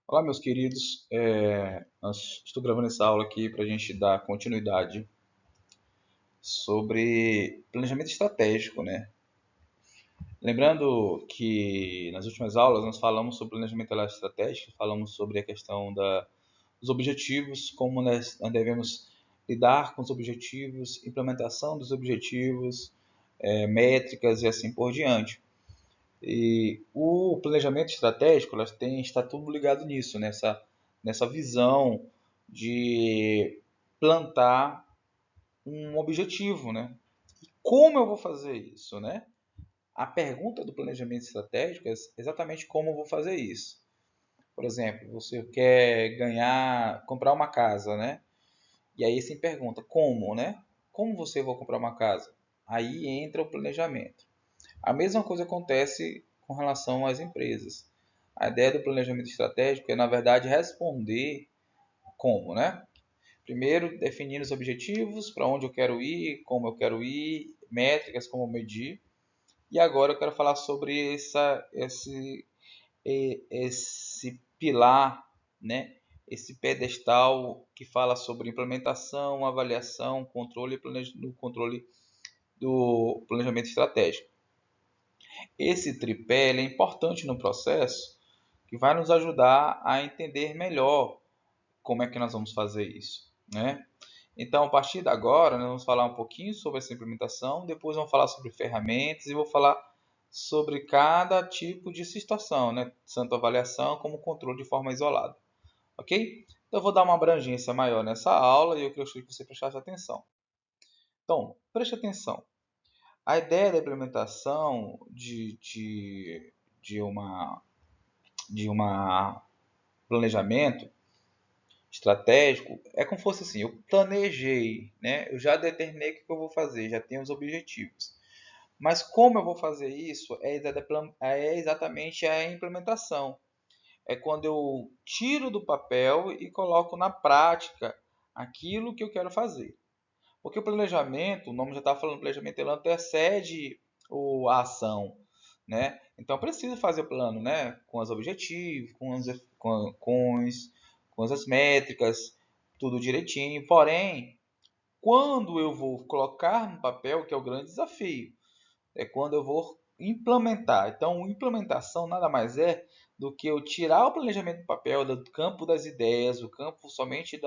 Olá, meus queridos. Estou gravando essa aula aqui para a gente dar continuidade sobre planejamento estratégico, né? Lembrando que nas últimas aulas nós falamos sobre planejamento estratégico, falamos sobre a questão dos objetivos, como nós devemos lidar com os objetivos, implementação dos objetivos, métricas e assim por diante. E o planejamento estratégico está tudo ligado nisso, nessa visão de plantar um objetivo, né? E como eu vou fazer isso, né? A pergunta do planejamento estratégico é exatamente como eu vou fazer isso. Por exemplo, você quer comprar uma casa, né? E aí você pergunta como, né? Como você vai comprar uma casa? Aí entra o planejamento. A mesma coisa acontece com relação às empresas. A ideia do planejamento estratégico é, na verdade, responder como, né? Primeiro, definir os objetivos, para onde eu quero ir, como eu quero ir, métricas, como medir. E agora eu quero falar sobre esse pilar, né? Esse pedestal que fala sobre implementação, avaliação, controle do planejamento estratégico. Esse tripé é importante no processo, que vai nos ajudar a entender melhor como é que nós vamos fazer isso, né? Então, a partir de agora, nós vamos falar um pouquinho sobre essa implementação, depois vamos falar sobre ferramentas e vou falar sobre cada tipo de situação, né? Tanto avaliação como controle de forma isolada, ok? Então, eu vou dar uma abrangência maior nessa aula e eu queria que você prestasse atenção. Então, preste atenção. A ideia da implementação de uma de uma planejamento estratégico é como se fosse assim, eu planejei, né? Eu já determinei o que eu vou fazer, já tenho os objetivos. Mas como eu vou fazer isso é exatamente a implementação. É quando eu tiro do papel e coloco na prática aquilo que eu quero fazer. Porque o planejamento, o nome já está falando, planejamento ele antecede a ação, né? Então eu preciso fazer o plano, né? Com os objetivos, com as métricas, tudo direitinho. Porém, quando eu vou colocar no papel, que é o grande desafio, é quando eu vou implementar. Então, implementação nada mais é do que eu tirar o planejamento do papel, do campo das ideias, do campo somente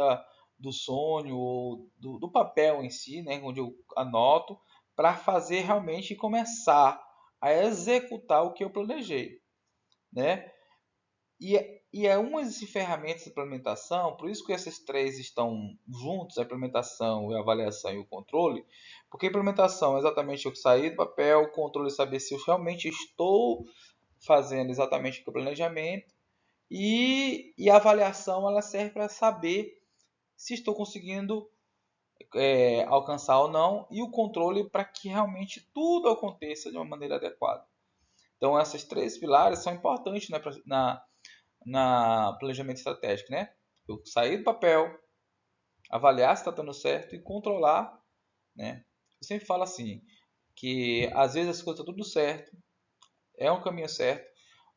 do sonho, ou do papel em si, né, onde eu anoto, para fazer realmente começar a executar o que eu planejei, né? E é uma das ferramentas de implementação, por isso que esses três estão juntos, a implementação, a avaliação e o controle, porque a implementação é exatamente eu sair do papel, o controle é saber se eu realmente estou fazendo exatamente o planejamento, e a avaliação ela serve para saber se estou conseguindo alcançar ou não, e o controle para que realmente tudo aconteça de uma maneira adequada. Então, esses três pilares são importantes, né, na planejamento estratégico, né? Eu sair do papel, avaliar se está dando certo e controlar, né? Eu sempre falo assim, que às vezes as coisas estão tudo certo, é um caminho certo,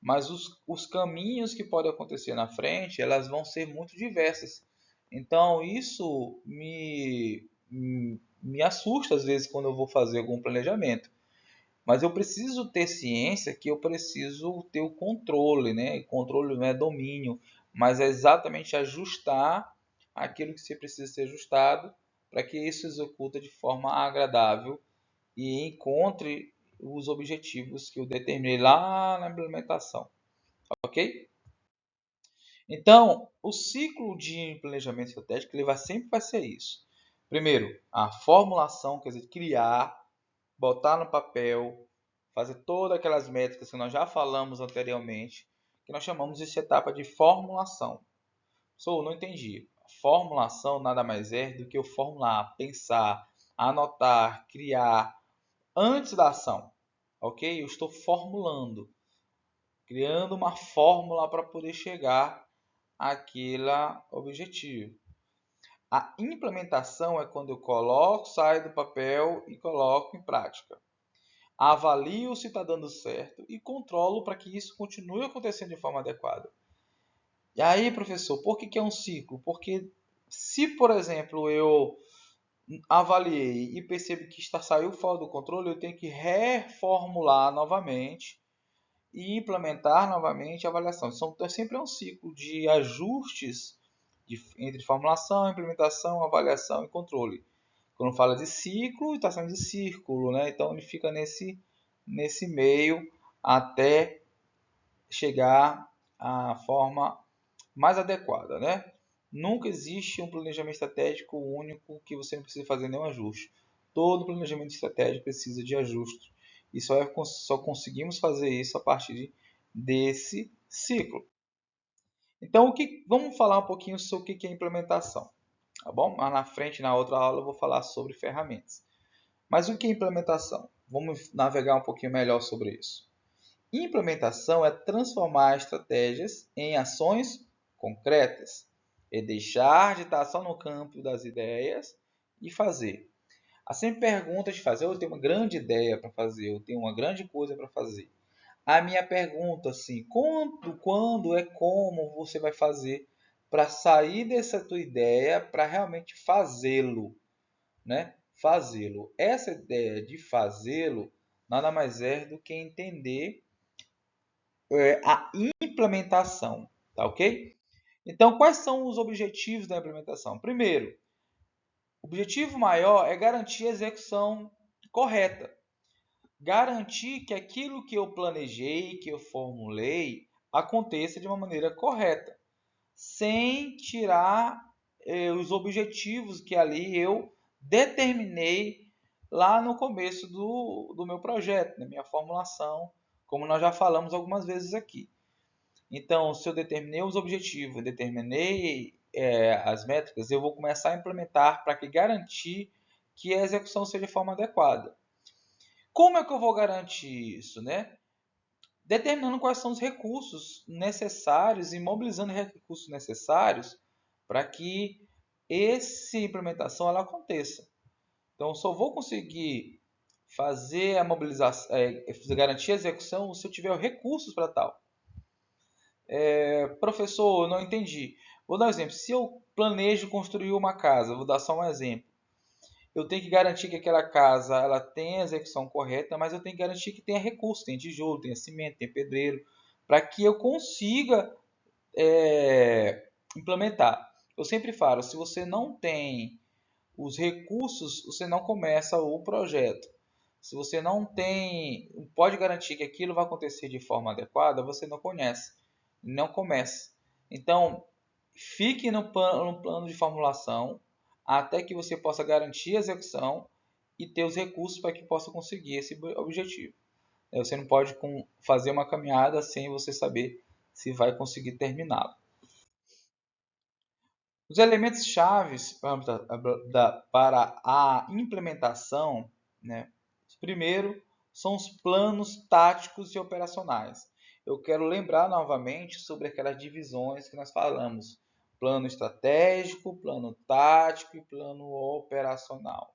mas os caminhos que podem acontecer na frente, elas vão ser muito diversas. Então isso me assusta às vezes quando eu vou fazer algum planejamento. Mas eu preciso ter ciência que eu preciso ter o controle, né? Controle não é domínio, mas é exatamente ajustar aquilo que você precisa ser ajustado para que isso executa de forma agradável e encontre os objetivos que eu determinei lá na implementação, ok? Então, o ciclo de planejamento estratégico sempre vai ser isso. Primeiro, a formulação, quer dizer, criar, botar no papel, fazer todas aquelas métricas que nós já falamos anteriormente, que nós chamamos de etapa de formulação. Não entendi. Formulação nada mais é do que eu formular, pensar, anotar, criar antes da ação. Ok? Eu estou formulando, criando uma fórmula para poder chegar àquele objetivo. A implementação é quando eu coloco, saio do papel e coloco em prática. Avalio se está dando certo e controlo para que isso continue acontecendo de forma adequada. E aí, professor, por que é um ciclo? Porque se, por exemplo, eu avaliei e percebo que saiu fora do controle, eu tenho que reformular novamente e implementar novamente a avaliação. Então, sempre é um ciclo de ajustes entre formulação, implementação, avaliação e controle. Quando fala de ciclo, está sendo de círculo, né? Então ele fica nesse meio até chegar à forma mais adequada, né? Nunca existe um planejamento estratégico único que você não precisa fazer nenhum ajuste. Todo planejamento estratégico precisa de ajuste. E só conseguimos fazer isso a partir desse ciclo. Então, vamos falar um pouquinho sobre o que é implementação, tá bom? Mas na frente, na outra aula, eu vou falar sobre ferramentas. Mas o que é implementação? Vamos navegar um pouquinho melhor sobre isso. Implementação é transformar estratégias em ações concretas. É deixar de estar só no campo das ideias e fazer. Há sempre perguntas de fazer. Eu tenho uma grande ideia para fazer, eu tenho uma grande coisa para fazer. A minha pergunta, assim, quando é como você vai fazer para sair dessa tua ideia para realmente fazê-lo, né? Fazê-lo. Essa ideia de fazê-lo nada mais é do que entender a implementação, tá ok? Então, quais são os objetivos da implementação? Primeiro, o objetivo maior é garantir a execução correta. Garantir que aquilo que eu planejei, que eu formulei, aconteça de uma maneira correta, sem tirar os objetivos que ali eu determinei lá no começo do meu projeto, na minha formulação, como nós já falamos algumas vezes aqui. Então, se eu determinei os objetivos, determinei as métricas, eu vou começar a implementar para que garantir que a execução seja de forma adequada. Como é que eu vou garantir isso, né? Determinando quais são os recursos necessários e mobilizando recursos necessários para que essa implementação ela aconteça. Então, só vou conseguir fazer a mobilização, garantir a execução se eu tiver recursos para tal. Professor, não entendi. Vou dar um exemplo. Se eu planejo construir uma casa, vou dar só um exemplo. Eu tenho que garantir que aquela casa ela tenha a execução correta, mas eu tenho que garantir que tenha recurso, tenha tijolo, tenha cimento, tenha pedreiro, para que eu consiga implementar. Eu sempre falo, se você não tem os recursos, você não começa o projeto. Se você não pode garantir que aquilo vai acontecer de forma adequada, você não conhece, não começa. Então, fique no plano de formulação até que você possa garantir a execução e ter os recursos para que possa conseguir esse objetivo. Você não pode fazer uma caminhada sem você saber se vai conseguir terminá-la. Os elementos chaves para a implementação, né? Primeiro, são os planos táticos e operacionais. Eu quero lembrar novamente sobre aquelas divisões que nós falamos: plano estratégico, plano tático e plano operacional.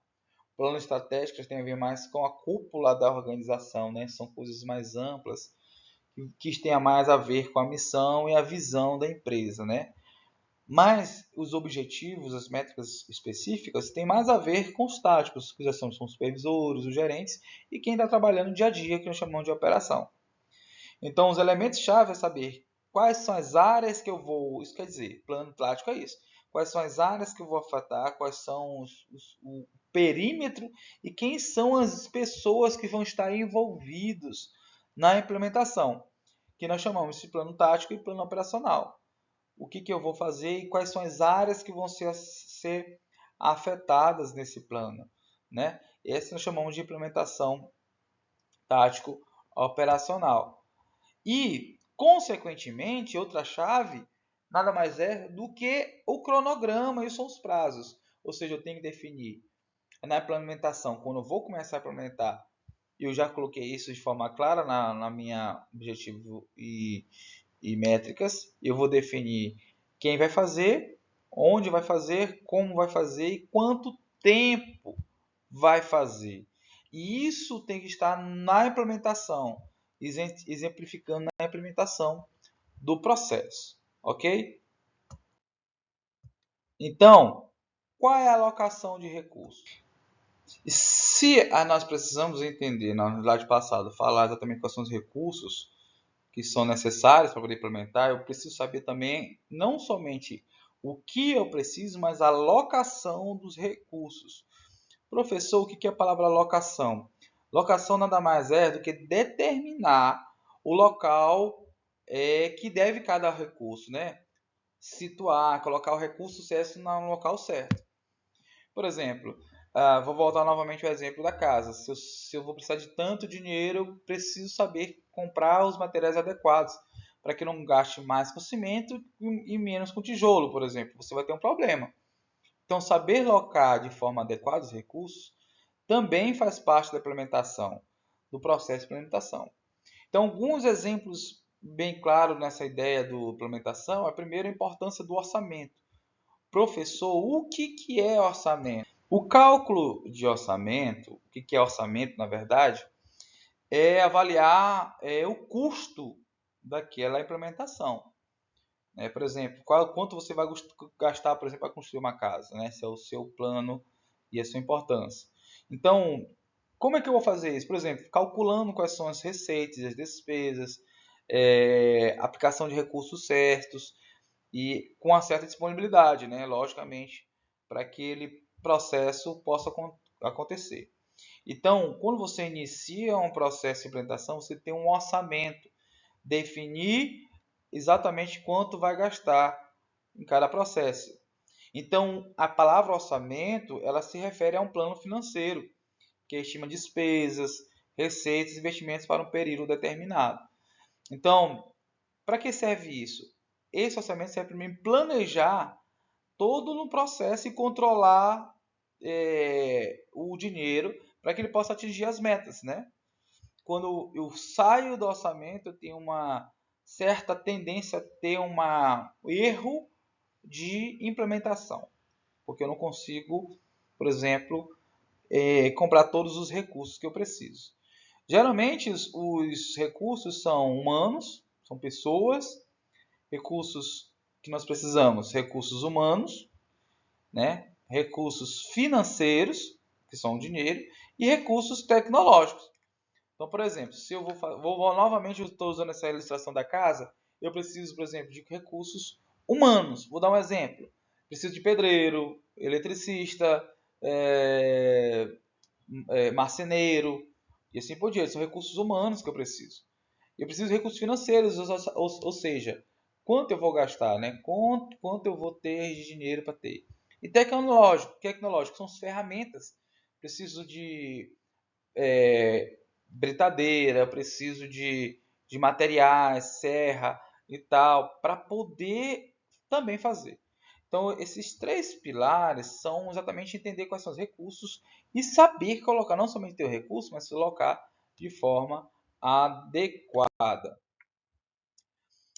O plano estratégico tem a ver mais com a cúpula da organização, né? São coisas mais amplas que têm mais a ver com a missão e a visão da empresa, né? Mas os objetivos, as métricas específicas, têm mais a ver com os táticos, que já são os supervisores, os gerentes e quem está trabalhando no dia a dia, que nós chamamos de operação. Então, os elementos-chave é saber quais são as áreas que eu vou... Isso quer dizer, plano tático é isso. Quais são as áreas que eu vou afetar, quais são o perímetro e quem são as pessoas que vão estar envolvidos na implementação, que nós chamamos de plano tático e plano operacional. O que eu vou fazer e quais são as áreas que vão ser afetadas nesse plano, né? Esse nós chamamos de implementação tático operacional. E, consequentemente, outra chave nada mais é do que o cronograma e são os prazos. Ou seja, eu tenho que definir na implementação, quando eu vou começar a implementar, eu já coloquei isso de forma clara na minha objetivo e métricas. Eu vou definir quem vai fazer, onde vai fazer, como vai fazer e quanto tempo vai fazer. E isso tem que estar na implementação, exemplificando na implementação do processo. ok? Então, qual é a alocação de recursos? E se nós precisamos entender, na unidade passada, falar exatamente quais são os recursos que são necessários para poder implementar, eu preciso saber também não somente o que eu preciso, mas a alocação dos recursos. Professor, o que é a palavra alocação? Locação nada mais é do que determinar o local que deve cada recurso, né? Situar, colocar o recurso certo no local certo. Por exemplo, vou voltar novamente ao exemplo da casa. Se eu vou precisar de tanto dinheiro, eu preciso saber comprar os materiais adequados para que eu não gaste mais com cimento e menos com tijolo, por exemplo. Você vai ter um problema. Então, saber locar de forma adequada os recursos também faz parte da implementação, do processo de implementação. Então, alguns exemplos bem claros nessa ideia do implementação é, primeiro, a importância do orçamento. Professor, o que é orçamento? O cálculo de orçamento, o que é orçamento, na verdade, é avaliar o custo daquela implementação. Por exemplo, quanto você vai gastar, por exemplo, para construir uma casa, né? Esse é o seu plano e a sua importância. Então, como é que eu vou fazer isso? Por exemplo, calculando quais são as receitas, as despesas, aplicação de recursos certos e com uma certa disponibilidade, né? Logicamente, para que aquele processo possa acontecer. Então, quando você inicia um processo de implementação, você tem um orçamento, definir exatamente quanto vai gastar em cada processo. Então, a palavra orçamento, ela se refere a um plano financeiro, que estima despesas, receitas e investimentos para um período determinado. Então, para que serve isso? Esse orçamento serve para mim planejar todo no processo e controlar o dinheiro para que ele possa atingir as metas, né? Quando eu saio do orçamento, eu tenho uma certa tendência a ter um erro de implementação, porque eu não consigo, por exemplo, comprar todos os recursos que eu preciso. Geralmente, os recursos são humanos, são pessoas, recursos que nós precisamos, recursos humanos, né? Recursos financeiros, que são o dinheiro, e recursos tecnológicos. Então, por exemplo, se eu vou novamente, eu estou usando essa ilustração da casa, eu preciso, por exemplo, de recursos humanos. Vou dar um exemplo. Preciso de pedreiro, eletricista, marceneiro e assim por diante. São recursos humanos que eu preciso. Eu preciso de recursos financeiros, ou seja, quanto eu vou gastar, né? Quanto eu vou ter de dinheiro para ter. E tecnológico são as ferramentas. Preciso de britadeira, preciso de materiais, serra e tal, para poder também fazer. Então, esses três pilares são exatamente entender quais são os recursos e saber colocar, não somente ter o recurso, mas colocar de forma adequada.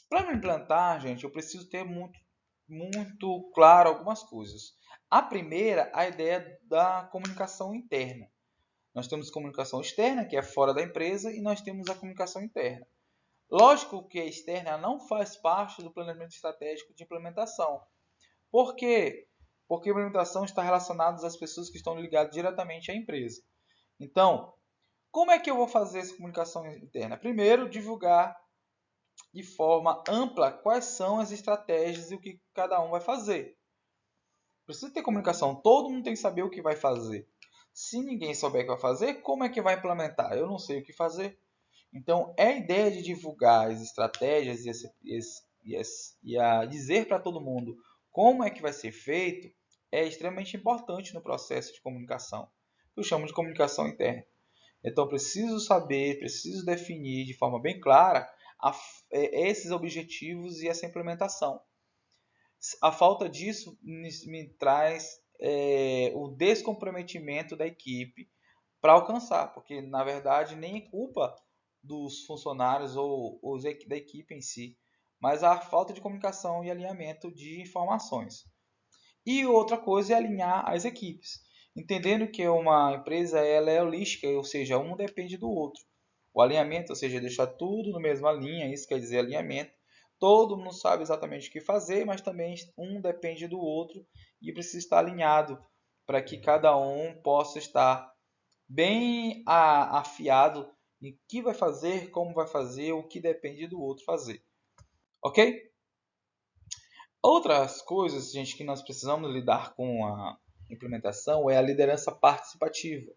Para me implantar, gente, eu preciso ter muito claro algumas coisas. A primeira, a ideia da comunicação interna. Nós temos comunicação externa, que é fora da empresa, e nós temos a comunicação interna. Lógico que a externa não faz parte do planejamento estratégico de implementação. Por quê? Porque a implementação está relacionada às pessoas que estão ligadas diretamente à empresa. Então, como é que eu vou fazer essa comunicação interna? Primeiro, divulgar de forma ampla quais são as estratégias e o que cada um vai fazer. Precisa ter comunicação, todo mundo tem que saber o que vai fazer. Se ninguém souber o que vai fazer, como é que vai implementar? Eu não sei o que fazer. Então, é a ideia de divulgar as estratégias e a dizer para todo mundo como é que vai ser feito é extremamente importante no processo de comunicação, que eu chamo de comunicação interna. Então, preciso saber, preciso definir de forma bem clara esses objetivos e essa implementação. A falta disso me traz o descomprometimento da equipe para alcançar, porque na verdade nem é culpa dos funcionários ou da equipe em si, mas a falta de comunicação e alinhamento de informações. E outra coisa é alinhar as equipes, entendendo que uma empresa ela é holística, ou seja, um depende do outro. O alinhamento, ou seja, deixar tudo na mesma linha, isso quer dizer alinhamento, todo mundo sabe exatamente o que fazer, mas também um depende do outro e precisa estar alinhado para que cada um possa estar bem afiado em que vai fazer, como vai fazer, o que depende do outro fazer. Ok? Outras coisas, gente, que nós precisamos lidar com a implementação é a liderança participativa.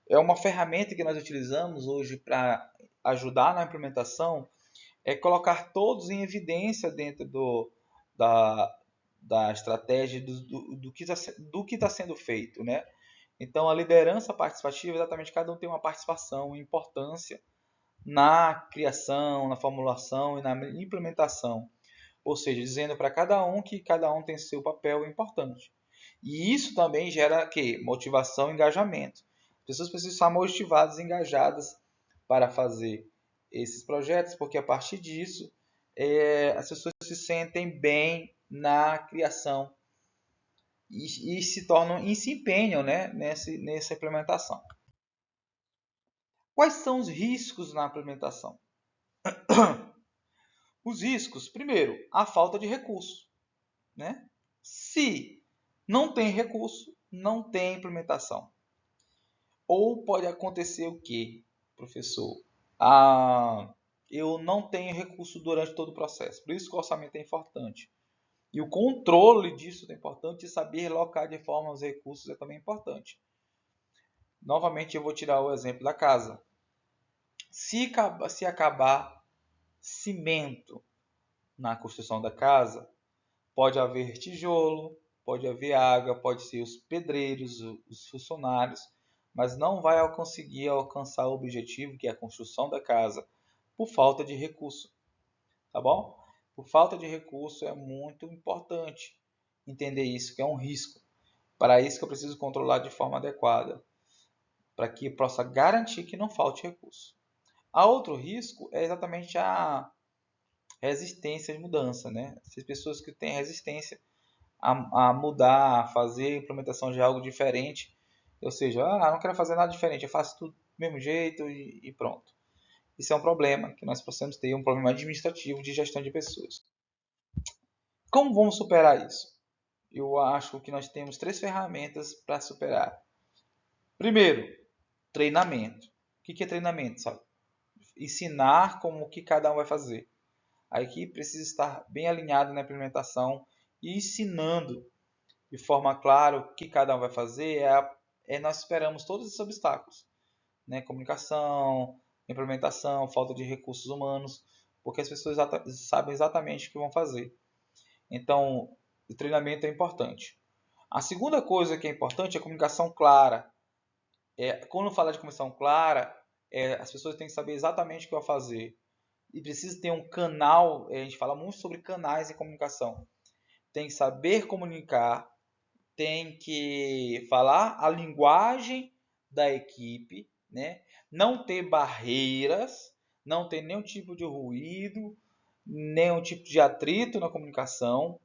É uma ferramenta que nós utilizamos hoje para ajudar na implementação, é colocar todos em evidência dentro da, da estratégia do que está sendo feito, né? Então, a liderança participativa, exatamente, cada um tem uma participação e importância na criação, na formulação e na implementação. Ou seja, dizendo para cada um que cada um tem seu papel importante. E isso também gera que motivação e engajamento. As pessoas precisam estar motivadas e engajadas para fazer esses projetos, porque a partir disso as pessoas se sentem bem na criação e se tornam e se empenham, né, nessa implementação. Quais são os riscos na implementação? Os riscos, primeiro, a falta de recurso, né? Se não tem recurso, não tem implementação. Ou pode acontecer o quê, professor? Eu não tenho recurso durante todo o processo. Por isso que o orçamento é importante. E o controle disso é importante, e saber locar de forma os recursos é também importante. Novamente, eu vou tirar o exemplo da casa. Se acabar cimento na construção da casa, pode haver tijolo, pode haver água, pode ser os pedreiros, os funcionários, mas não vai conseguir alcançar o objetivo, que é a construção da casa, por falta de recurso, tá bom? Por falta de recurso é muito importante entender isso, que é um risco. Para isso que eu preciso controlar de forma adequada, para que eu possa garantir que não falte recurso. A outro risco é exatamente a resistência de mudança, né? As pessoas que têm resistência a mudar, a fazer a implementação de algo diferente, ou seja, não quero fazer nada diferente, eu faço tudo do mesmo jeito e pronto. Isso é um problema que nós possamos ter, um problema administrativo de gestão de pessoas. Como vamos superar isso? Eu acho que nós temos 3 ferramentas para superar. Primeiro, treinamento. O que é treinamento? Sabe? Ensinar como que cada um vai fazer. A equipe precisa estar bem alinhada na implementação e ensinando de forma clara o que cada um vai fazer. Nós esperamos todos esses obstáculos, né? Comunicação, implementação, falta de recursos humanos, porque as pessoas sabem exatamente o que vão fazer. Então, o treinamento é importante. A segunda coisa que é importante é a comunicação clara. Quando fala de comunicação clara, as pessoas têm que saber exatamente o que vai fazer. E precisa ter um canal, a gente fala muito sobre canais de comunicação. Tem que saber comunicar, tem que falar a linguagem da equipe, né? Não ter barreiras, não ter nenhum tipo de ruído, nenhum tipo de atrito na comunicação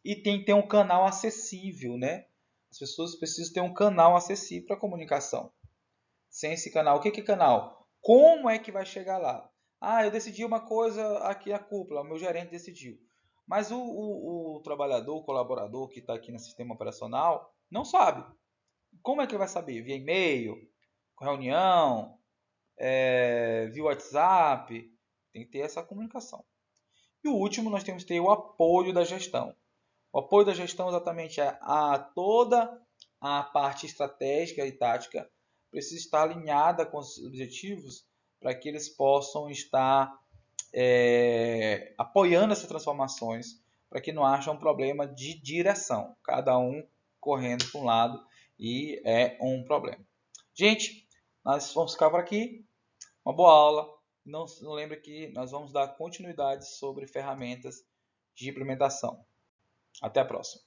e tem que ter um canal acessível, né? As pessoas precisam ter um canal acessível para a comunicação. Sem esse canal, o que é canal? Como é que vai chegar lá? Eu decidi uma coisa aqui na cúpula, o meu gerente decidiu. Mas o trabalhador, o colaborador que está aqui no sistema operacional, não sabe. Como é que ele vai saber? Via e-mail, reunião, via WhatsApp. Tem que ter essa comunicação. E o último, nós temos que ter o apoio da gestão. O apoio da gestão exatamente a toda a parte estratégica e tática precisa estar alinhada com os objetivos para que eles possam estar apoiando essas transformações, para que não haja um problema de direção, cada um correndo para um lado e é um problema. Gente, nós vamos ficar por aqui. Uma boa aula. Não lembre que nós vamos dar continuidade sobre ferramentas de implementação. Até a próxima.